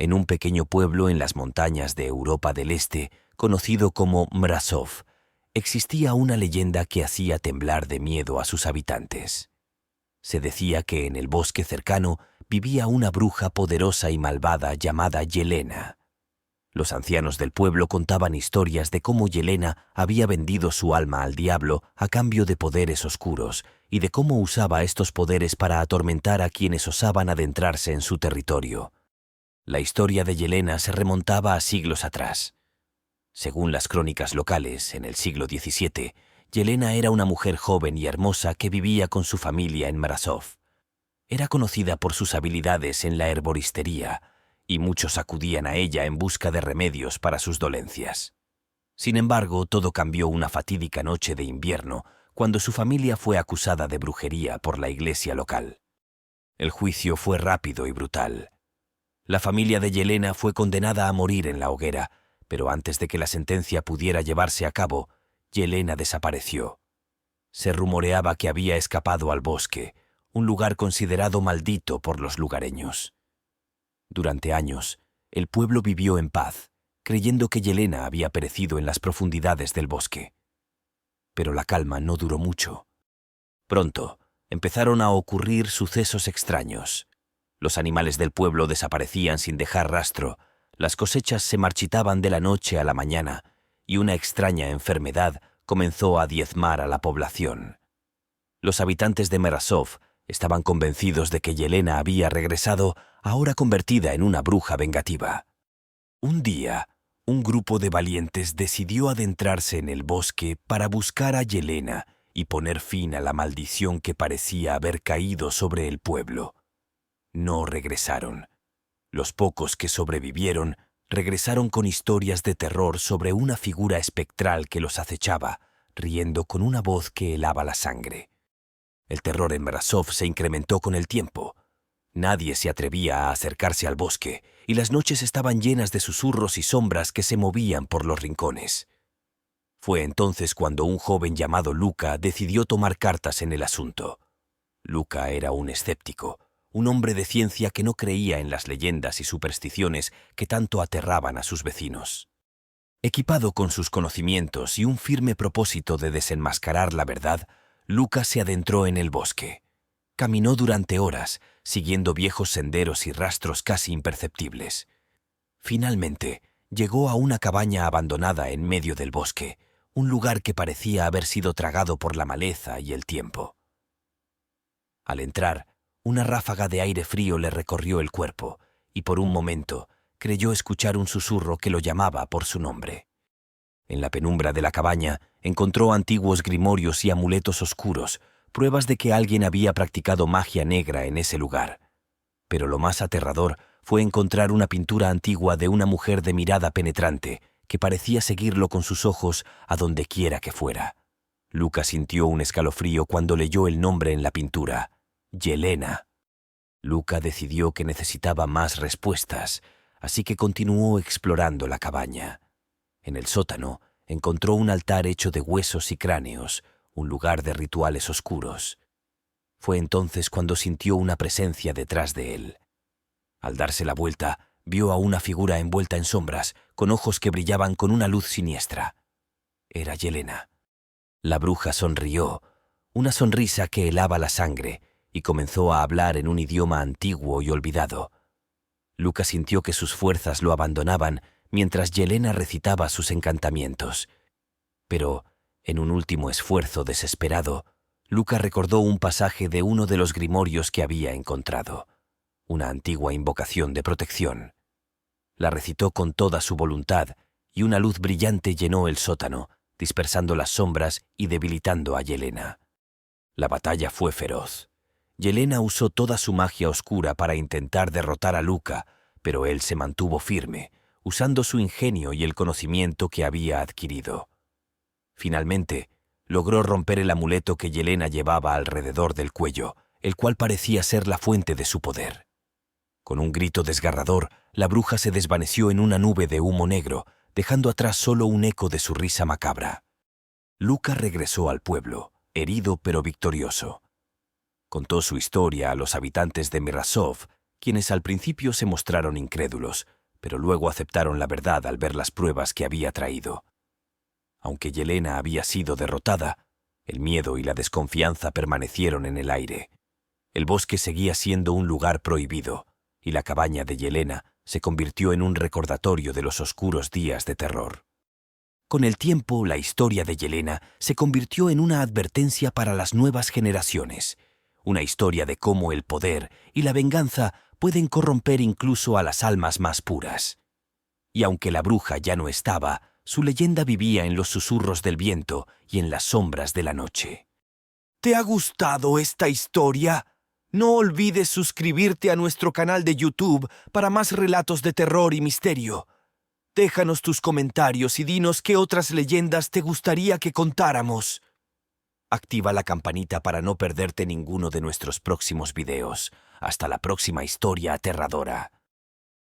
en un pequeño pueblo en las montañas de Europa del Este, conocido como Mrazov, existía una leyenda que hacía temblar de miedo a sus habitantes. Se decía que en el bosque cercano vivía una bruja poderosa y malvada llamada Yelena. Los ancianos del pueblo contaban historias de cómo Yelena había vendido su alma al diablo a cambio de poderes oscuros y de cómo usaba estos poderes para atormentar a quienes osaban adentrarse en su territorio. La historia de Yelena se remontaba a siglos atrás. Según las crónicas locales, en el siglo XVII, Yelena era una mujer joven y hermosa que vivía con su familia en Mrazov. Era conocida por sus habilidades en la herboristería, y muchos acudían a ella en busca de remedios para sus dolencias. Sin embargo, todo cambió una fatídica noche de invierno, cuando su familia fue acusada de brujería por la iglesia local. El juicio fue rápido y brutal. La familia de Yelena fue condenada a morir en la hoguera, pero antes de que la sentencia pudiera llevarse a cabo, Yelena desapareció. Se rumoreaba que había escapado al bosque, un lugar considerado maldito por los lugareños. Durante años, el pueblo vivió en paz, creyendo que Yelena había perecido en las profundidades del bosque. Pero la calma no duró mucho. Pronto, empezaron a ocurrir sucesos extraños. Los animales del pueblo desaparecían sin dejar rastro, las cosechas se marchitaban de la noche a la mañana, y una extraña enfermedad comenzó a diezmar a la población. Los habitantes de Mrazov estaban convencidos de que Yelena había regresado, ahora convertida en una bruja vengativa. Un día, un grupo de valientes decidió adentrarse en el bosque para buscar a Yelena y poner fin a la maldición que parecía haber caído sobre el pueblo. No regresaron. Los pocos que sobrevivieron regresaron con historias de terror sobre una figura espectral que los acechaba, riendo con una voz que helaba la sangre. El terror en Mrazov se incrementó con el tiempo. Nadie se atrevía a acercarse al bosque, y las noches estaban llenas de susurros y sombras que se movían por los rincones. Fue entonces cuando un joven llamado Luka decidió tomar cartas en el asunto. Luka era un escéptico, un hombre de ciencia que no creía en las leyendas y supersticiones que tanto aterraban a sus vecinos. Equipado con sus conocimientos y un firme propósito de desenmascarar la verdad, Luka se adentró en el bosque. Caminó durante horas, siguiendo viejos senderos y rastros casi imperceptibles. Finalmente, llegó a una cabaña abandonada en medio del bosque, un lugar que parecía haber sido tragado por la maleza y el tiempo. Al entrar, una ráfaga de aire frío le recorrió el cuerpo, y por un momento creyó escuchar un susurro que lo llamaba por su nombre. En la penumbra de la cabaña encontró antiguos grimorios y amuletos oscuros, pruebas de que alguien había practicado magia negra en ese lugar. Pero lo más aterrador fue encontrar una pintura antigua de una mujer de mirada penetrante que parecía seguirlo con sus ojos a donde quiera que fuera. Luka sintió un escalofrío cuando leyó el nombre en la pintura: Yelena. Luka decidió que necesitaba más respuestas, así que continuó explorando la cabaña. En el sótano encontró un altar hecho de huesos y cráneos, un lugar de rituales oscuros. Fue entonces cuando sintió una presencia detrás de él. Al darse la vuelta, vio a una figura envuelta en sombras, con ojos que brillaban con una luz siniestra. Era Yelena. La bruja sonrió, una sonrisa que helaba la sangre, y comenzó a hablar en un idioma antiguo y olvidado. Luka sintió que sus fuerzas lo abandonaban mientras Yelena recitaba sus encantamientos. Pero, en un último esfuerzo desesperado, Luka recordó un pasaje de uno de los grimorios que había encontrado, una antigua invocación de protección. La recitó con toda su voluntad, y una luz brillante llenó el sótano, dispersando las sombras y debilitando a Yelena. La batalla fue feroz. Yelena usó toda su magia oscura para intentar derrotar a Luka, pero él se mantuvo firme, usando su ingenio y el conocimiento que había adquirido. Finalmente, logró romper el amuleto que Yelena llevaba alrededor del cuello, el cual parecía ser la fuente de su poder. Con un grito desgarrador, la bruja se desvaneció en una nube de humo negro, dejando atrás solo un eco de su risa macabra. Luka regresó al pueblo, herido pero victorioso. Contó su historia a los habitantes de Mrazov, quienes al principio se mostraron incrédulos, pero luego aceptaron la verdad al ver las pruebas que había traído. Aunque Yelena había sido derrotada, el miedo y la desconfianza permanecieron en el aire. El bosque seguía siendo un lugar prohibido, y la cabaña de Yelena se convirtió en un recordatorio de los oscuros días de terror. Con el tiempo, la historia de Yelena se convirtió en una advertencia para las nuevas generaciones, una historia de cómo el poder y la venganza pueden corromper incluso a las almas más puras. Y aunque la bruja ya no estaba, su leyenda vivía en los susurros del viento y en las sombras de la noche. ¿Te ha gustado esta historia? No olvides suscribirte a nuestro canal de YouTube para más relatos de terror y misterio. Déjanos tus comentarios y dinos qué otras leyendas te gustaría que contáramos. Activa la campanita para no perderte ninguno de nuestros próximos videos. Hasta la próxima historia aterradora.